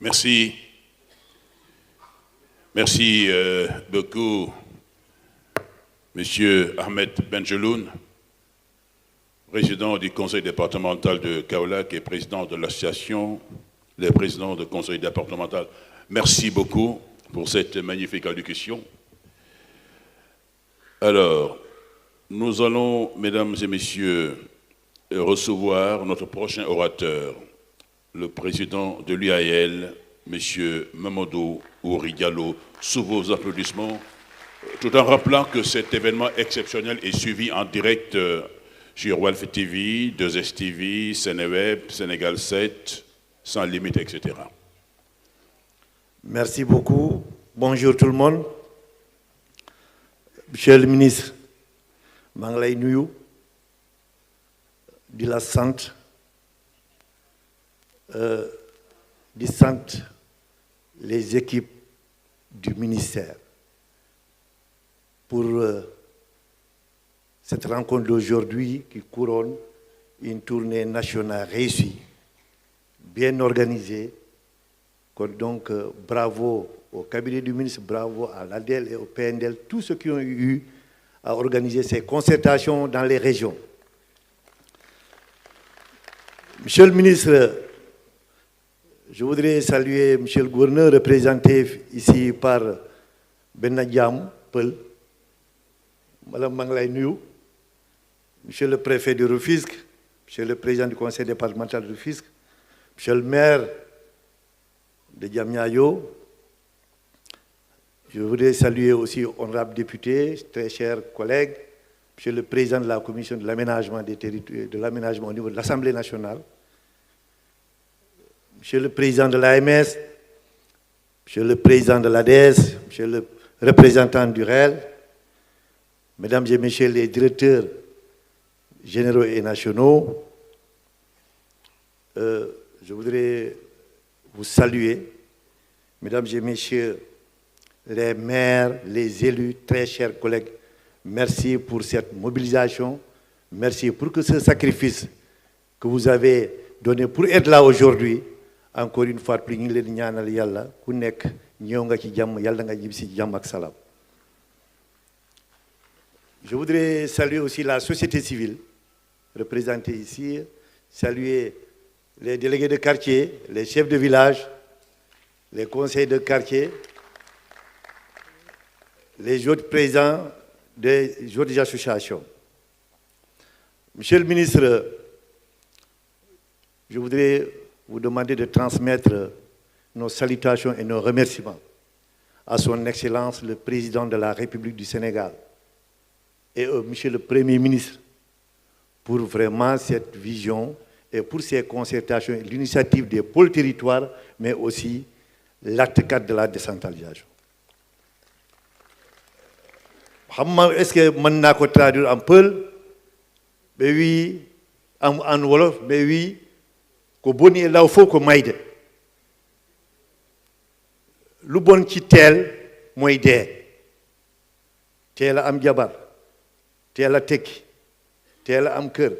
Merci. Merci beaucoup, Monsieur Ahmed Benjeloun, président du conseil départemental de Kaolack et président de l'association des présidents du conseil départemental. Merci beaucoup pour cette magnifique allocution. Alors, nous allons, mesdames et messieurs, recevoir notre prochain orateur, le président de l'UAL, M. Mamadou Ouri Diallo, sous vos applaudissements, tout en rappelant que cet événement exceptionnel est suivi en direct sur Walf TV, 2S TV, Sénéweb, Sénégal 7, Sans Limite, etc. Merci beaucoup. Bonjour tout le monde. Monsieur le ministre, maa ngi lay nuyu di la sant di sant les équipes du ministère pour cette rencontre d'aujourd'hui qui couronne une tournée nationale réussie, bien organisée. Donc, bravo au cabinet du ministre, bravo à l'ADEL et au PNDL, tous ceux qui ont eu à organiser ces concertations dans les régions. Monsieur le ministre, je voudrais saluer monsieur le gouverneur représenté ici par Benadjam Peul, Madame Manglay Niou, monsieur le préfet de Rufisque, monsieur le président du conseil départemental de Rufisque, monsieur le maire de Diamniadio. Je voudrais saluer aussi honorables députés, très chers collègues, monsieur le président de la commission de l'aménagement des territoires, de l'aménagement au niveau de l'Assemblée nationale, monsieur le président de l'AMS, monsieur le président de l'ADES, monsieur le représentant du REL, mesdames et messieurs les directeurs généraux et nationaux, je voudrais vous saluer, mesdames et messieurs les maires, les élus, très chers collègues, merci pour cette mobilisation, merci pour que ce sacrifice que vous avez donné pour être là aujourd'hui, encore une fois, plus ñu ngi leen di ñaanal Yàlla ku nekk ñëw nga ci jàmm Yàlla nga ñibbi ci jàmm ak salaam. Je voudrais saluer aussi la société civile représentée ici, saluer les délégués de quartier, les chefs de village, les conseils de quartier, les autres présidents des autres associations. Monsieur le ministre, je voudrais vous demander de transmettre nos salutations et nos remerciements à son Excellence le Président de la République du Sénégal et Monsieur le Premier ministre pour vraiment cette vision et pour ces concertations, l'initiative des pôles territoires, mais aussi l'acte 4 de la décentralisation. Est-ce que je peux traduire un peu? Mais oui, en Wolof, mais oui, que boni là faut que maïde. Lu bon ci tel moy dé. Téla am jabar, téla tekki, téla am kër.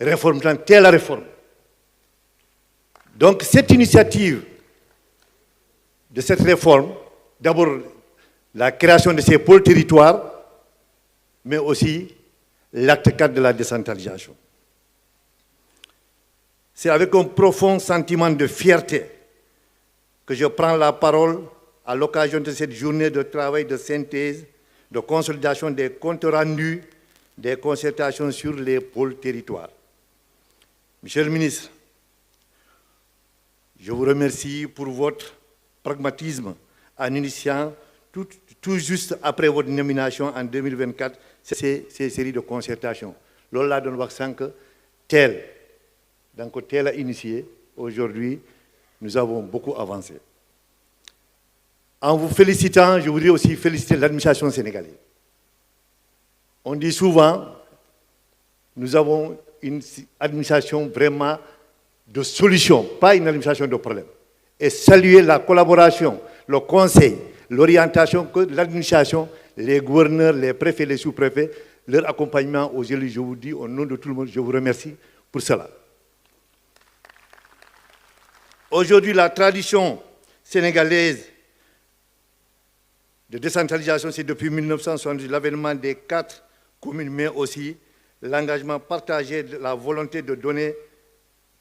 Réforme tant téla réforme. Donc cette initiative de cette réforme, d'abord la création de ces pôles territoires, mais aussi l'acte 4 de la décentralisation. C'est avec un profond sentiment de fierté que je prends la parole à l'occasion de cette journée de travail de synthèse, de consolidation des comptes rendus, des concertations sur les pôles territoires. Monsieur le ministre, je vous remercie pour votre pragmatisme en initiant tout juste après votre nomination en 2024 ces séries de concertations. Lola donne wax sank tel donc tel a initié. Aujourd'hui, nous avons beaucoup avancé. En vous félicitant, je voudrais aussi féliciter l'administration sénégalaise. On dit souvent, nous avons une administration vraiment de solution, pas une administration de problème. Et saluer la collaboration, le conseil, l'orientation que l'administration, les gouverneurs, les préfets, les sous-préfets, leur accompagnement aux élus, je vous dis au nom de tout le monde, je vous remercie pour cela. Aujourd'hui, la tradition sénégalaise de décentralisation, c'est depuis 1970 l'avènement des 4 communes, mais aussi l'engagement partagé de la volonté de donner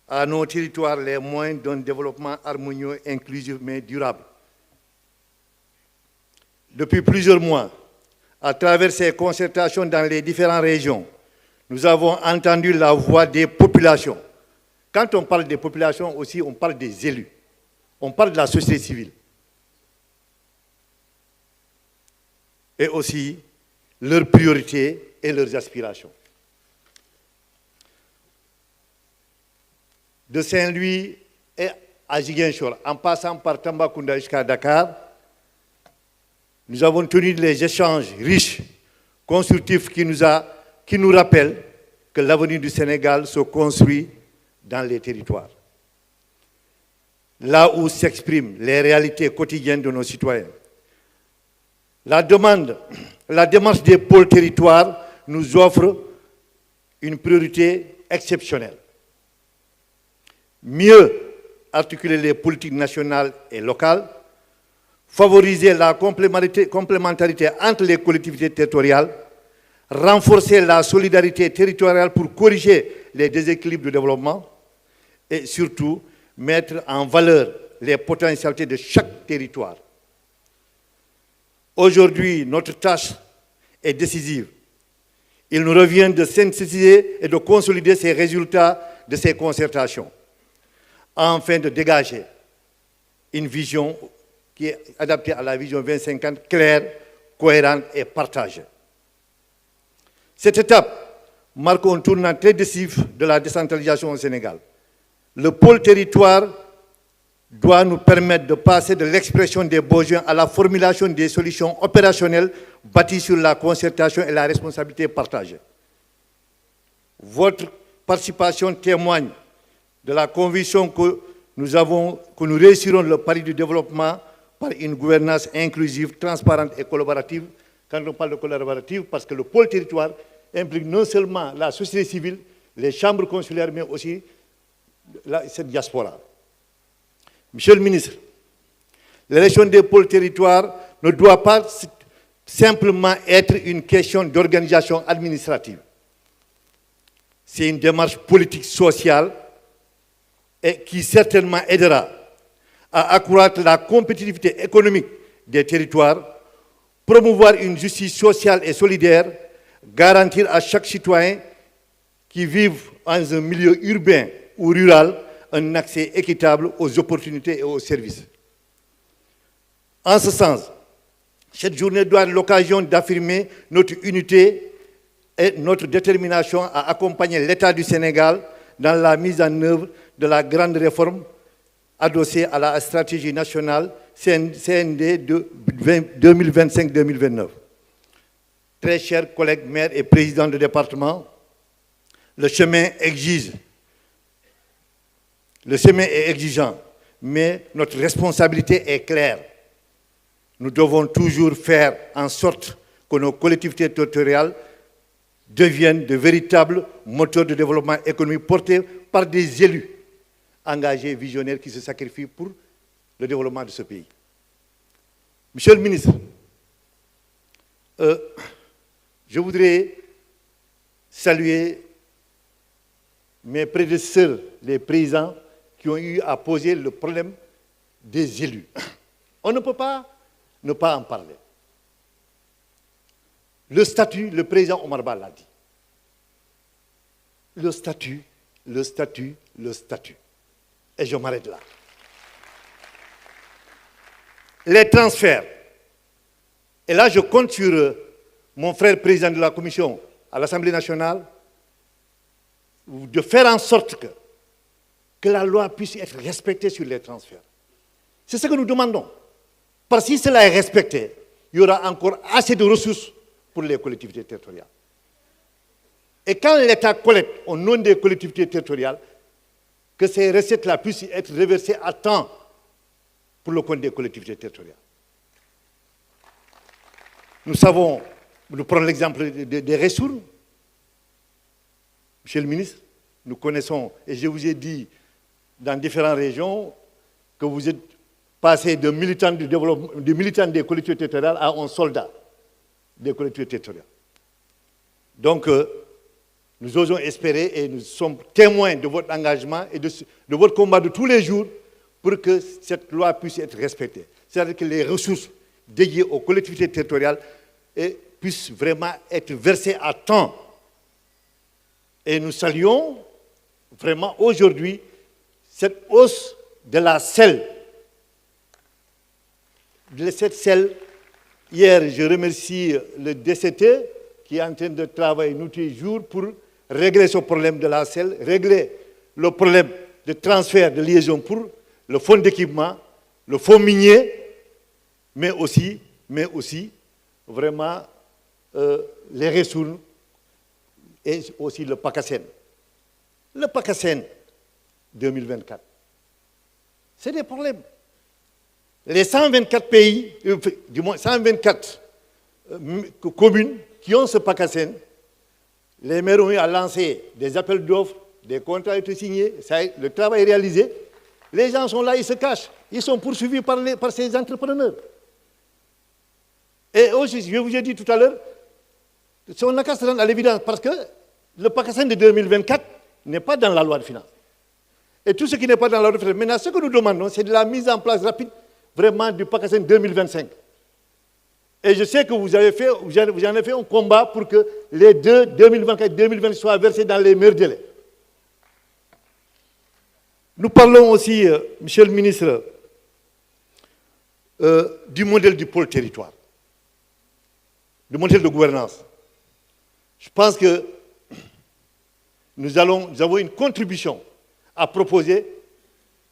à nos territoires les moyens d'un développement harmonieux, inclusif, mais durable. Depuis plusieurs mois, à travers ces concertations dans les différentes régions, nous avons entendu la voix des populations. Quand on parle des populations aussi, on parle des élus. On parle de la société civile. Et aussi leurs priorités et leurs aspirations. De Saint-Louis et à Ziguinchor, en passant par Tambacounda jusqu'à Dakar, nous avons tenu des échanges riches, constructifs qui nous rappellent que l'avenir du Sénégal se construit dans les territoires. Là où s'expriment les réalités quotidiennes de nos citoyens. La démarche des pôles territoires nous offre une priorité exceptionnelle. Mieux articuler les politiques nationales et locales, favoriser la complémentarité entre les collectivités territoriales, renforcer la solidarité territoriale pour corriger les déséquilibres de développement et surtout mettre en valeur les potentialités de chaque territoire. Aujourd'hui, notre tâche est décisive. Il nous revient de synthétiser et de consolider ces résultats de ces concertations, afin de dégager une vision qui est adaptée à la vision 2050, claire, cohérente et partagée. Cette étape marque un tournant très décisif de la décentralisation au Sénégal. Le pôle territoire doit nous permettre de passer de l'expression des besoins à la formulation des solutions opérationnelles bâties sur la concertation et la responsabilité partagée. Votre participation témoigne de la conviction que nous réussirons le pari du développement par une gouvernance inclusive, transparente et collaborative. Quand on parle de collaborative, parce que le pôle territoire implique non seulement la société civile, les chambres consulaires, mais aussi cette diaspora. Monsieur le ministre, l'élection des pôles territoires ne doit pas simplement être une question d'organisation administrative. C'est une démarche politique sociale et qui certainement aidera à accroître la compétitivité économique des territoires, promouvoir une justice sociale et solidaire, garantir à chaque citoyen qui vit dans un milieu urbain ou rural un accès équitable aux opportunités et aux services. En ce sens, cette journée doit être l'occasion d'affirmer notre unité et notre détermination à accompagner l'État du Sénégal dans la mise en œuvre de la grande réforme adossée à la stratégie nationale CND de 2025-2029. Très chers collègues maires et présidents de département, le chemin est exigeant, mais notre responsabilité est claire. Nous devons toujours faire en sorte que nos collectivités territoriales deviennent de véritables moteurs de développement économique portés par des élus engagés, visionnaires qui se sacrifient pour le développement de ce pays. Monsieur le ministre, je voudrais saluer mes prédécesseurs, les présidents, qui ont eu à poser le problème des élus. On ne peut pas ne pas en parler. Le statut, le président Omar Ba l'a dit. Le statut, le statut, le statut. Et je m'arrête là. Les transferts. Et là, je compte sur mon frère président de la commission à l'Assemblée nationale de faire en sorte que la loi puisse être respectée sur les transferts. C'est ce que nous demandons. Parce que si cela est respecté, il y aura encore assez de ressources pour les collectivités territoriales. Et quand l'État collecte au nom des collectivités territoriales, que ces recettes-là puissent être reversées à temps pour le compte des collectivités territoriales. Nous savons, nous prenons l'exemple des ressources. Monsieur le ministre, nous connaissons, et je vous ai dit, dans différentes régions, que vous êtes passé de militant du développement, de militant des collectivités territoriales à un soldat des collectivités territoriales. Donc, nous osons espérer et nous sommes témoins de votre engagement et de votre combat de tous les jours pour que cette loi puisse être respectée. C'est-à-dire que les ressources dédiées aux collectivités territoriales puissent vraiment être versées à temps. Et nous saluons vraiment aujourd'hui cette hausse de la selle. De cette selle, hier, je remercie le DCT qui est en train de travailler nuit et jour pour régler ce problème de la selle, régler le problème de transfert de liaison pour le fonds d'équipement, le fonds minier, mais aussi vraiment les ressources et aussi le PACASEN. Le PACASEN 2024, c'est des problèmes. Les 124 pays, du moins 124 communes qui ont ce PACASEN, les maires ont eu à lancer des appels d'offres, des contrats ont été signés, le travail est réalisé. Les gens sont là, ils se cachent. Ils sont poursuivis par ces entrepreneurs. Et aussi, je vous ai dit tout à l'heure, on n'a qu'à se rendre à l'évidence parce que le PACASEN de 2024 n'est pas dans la loi de finances. Et tout ce qui n'est pas dans la loi de finances, maintenant, ce que nous demandons, c'est de la mise en place rapide vraiment du PACASEN 2025. Et je sais que vous en avez fait un combat pour que les deux, 2024 et 2020, soient versés dans les meilleurs délais. Nous parlons aussi, Monsieur le ministre, du modèle du pôle territoire, du modèle de gouvernance. Je pense que nous avons une contribution à proposer,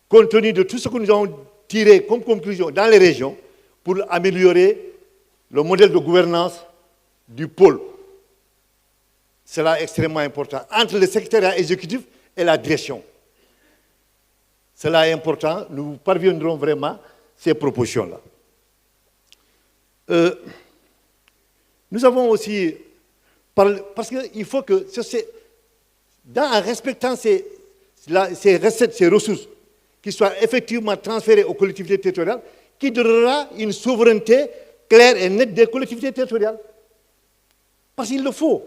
compte tenu de tout ce que nous avons tiré comme conclusion dans les régions, pour améliorer le modèle de gouvernance du pôle. C'est là extrêmement important, entre le secrétariat exécutif et la direction. Cela est important, nous parviendrons vraiment à ces propositions-là. Nous avons aussi parlé, parce qu'il faut que, en respectant ces recettes, ces ressources, qui soient effectivement transférées aux collectivités territoriales, qui donnera une souveraineté claire et nette des collectivités territoriales. Parce qu'il le faut,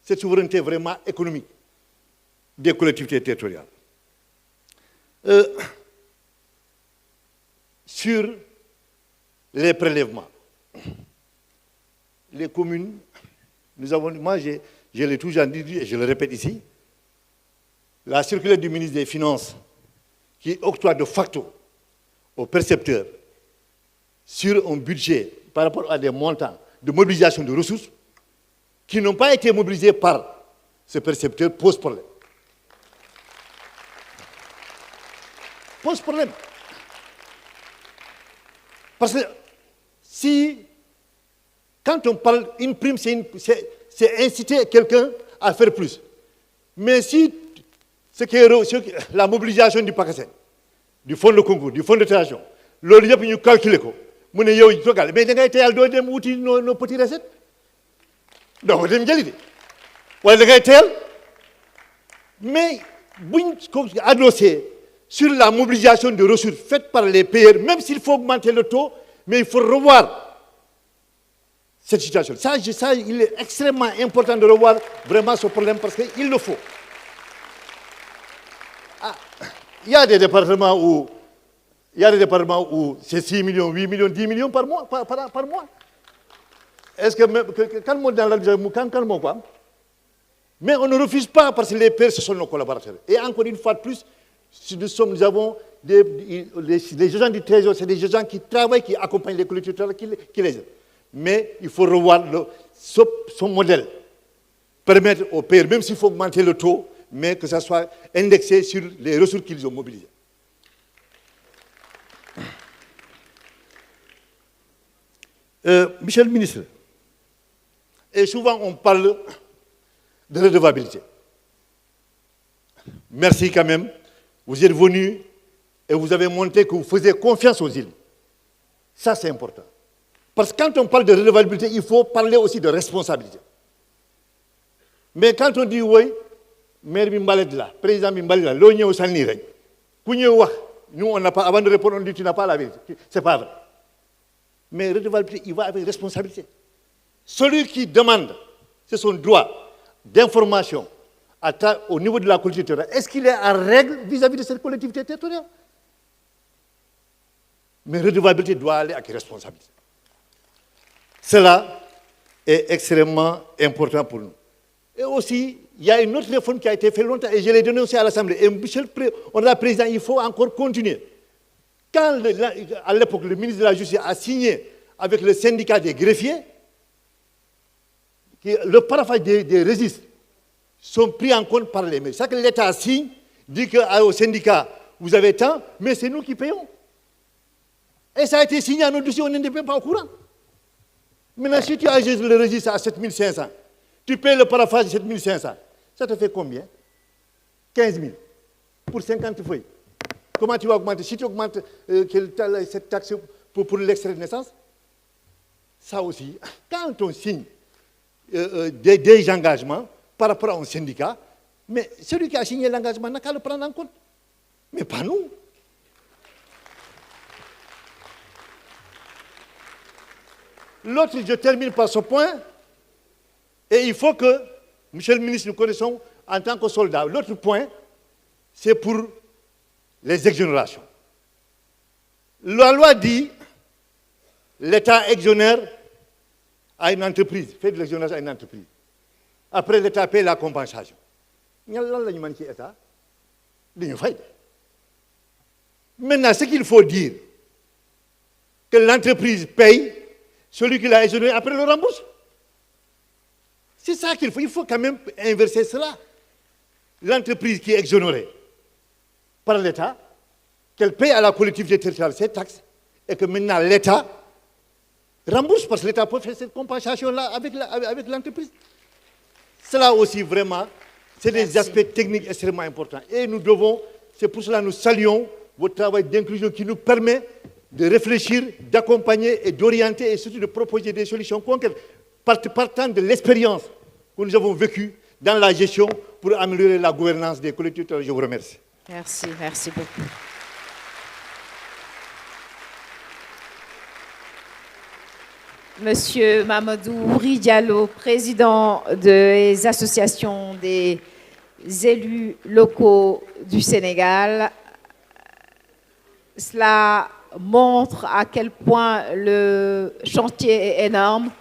cette souveraineté vraiment économique des collectivités territoriales. Sur les prélèvements, les communes, moi je l'ai toujours dit et je le répète ici, la circulaire du ministre des Finances qui octroie de facto aux percepteurs sur un budget par rapport à des montants de mobilisation de ressources qui n'ont pas été mobilisés par ce percepteur pose problème. Pose problème. Parce que quand on parle une prime, c'est inciter quelqu'un à faire plus. Mais si la mobilisation du PACASEN, du fonds de concours, du fonds de création, loolu yëpp ñu calculer ko mu ne yow togal mais da ngay teyal doo dem wuti nos petits recettes donc dem jëli de wala da ngay teyal mais buñ ko adossé sur la mobilisation de ressources faite par les payeurs, même s'il faut augmenter le taux, mais il faut revoir cette situation. Ça, il est extrêmement important de revoir vraiment ce problème parce qu'il le faut. Il y a des départements où c'est 6 millions, 8 millions, 10 millions par mois. Par mois. Est-ce que quand on dans l'administration, quoi? Mais on ne refuse pas parce que les pairs, ce sont nos collaborateurs. Et encore une fois de plus, nous avons des agents du Trésor, c'est des agents qui travaillent, qui accompagnent les collectivités, qui les aident. Mais il faut revoir son modèle. Permettre aux pairs, même s'il faut augmenter le taux, mais que ça soit indexé sur les ressources qu'ils ont mobilisées. Monsieur le ministre, et souvent on parle de redevabilité. Merci quand même. Vous êtes venu et vous avez montré que vous faisiez confiance aux îles. Ça, c'est important. Parce que quand on parle de redevabilité, il faut parler aussi de responsabilité. Mais quand on dit oui, maire Mimbalet là, président Mimbalet là, l'on y est au Salni, ku ñëw wax Nous, on n'a pas, avant de répondre, on dit tu n'as pas la vérité. C'est pas vrai. Mais redevabilité, il va avec responsabilité. Celui qui demande, c'est son droit d'information au niveau de la collectivité territoriale. Est-ce qu'il est en règle vis-à-vis de cette collectivité territoriale? Mais redevabilité doit aller avec responsabilité. Cela est extrêmement important pour nous. Et aussi, il y a une autre réforme qui a été faite longtemps et je l'ai dénoncée à l'Assemblée. Et Monsieur le Président, il faut encore continuer. Quand, à l'époque, le ministre de la Justice a signé avec le syndicat des greffiers, le paraphage des registres sont pris en compte par les maires. C'est que l'État signe, dit au syndicat, vous avez tant, mais c'est nous qui payons. Et ça a été signé à nos dossiers, on n'était pas au courant. Maintenant, si tu ajoutes le registre à 7500, tu payes le paraphage de 7500, ça te fait combien? 15 000 pour 50 feuilles. Comment tu vas augmenter? Si tu augmentes cette taxe pour l'extrait de naissance, ça aussi, quand on signe des engagements par rapport à un syndicat, mais celui qui a signé l'engagement n'a qu'à le prendre en compte. Mais pas nous. L'autre, je termine par ce point, et il faut que, Monsieur le ministre, nous connaissons en tant que soldats. L'autre point, c'est pour les exonérations. La loi dit l'État exonère à une entreprise, fait de l'exonération à une entreprise. Après, l'État paie la compensation. Maintenant, ce qu'il faut dire, que l'entreprise paye, celui qui l'a exonéré, après le rembourse. C'est ça qu'il faut. Il faut quand même inverser cela. L'entreprise qui est exonérée par l'État, qu'elle paye à la collectivité territoriale ses taxes, et que maintenant l'État rembourse, parce que l'État peut faire cette compensation-là avec l'entreprise. Cela aussi, vraiment, c'est des aspects techniques extrêmement importants. Et nous devons, c'est pour cela que nous saluons votre travail d'inclusion qui nous permet de réfléchir, d'accompagner et d'orienter et surtout de proposer des solutions concrètes partant de l'expérience que nous avons vécue dans la gestion pour améliorer la gouvernance des collectivités. Je vous remercie. Merci, merci beaucoup. Monsieur Mamadou Ouri Diallo, président des associations des élus locaux du Sénégal. Cela montre à quel point le chantier est énorme.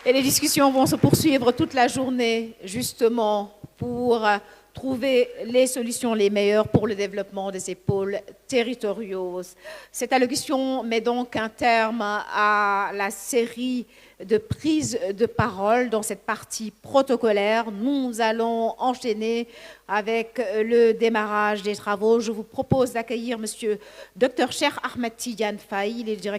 Et les discussions vont se poursuivre toute la journée, justement, pour trouver les solutions les meilleures pour le développement de ces pôles territoriaux. Cette allocution met donc un terme à la série de prises de parole dans cette partie protocolaire. Nous allons enchaîner avec le démarrage des travaux. Je vous propose d'accueillir Monsieur Dr Cheikh Ahmed Tidiane Faye, il est directeur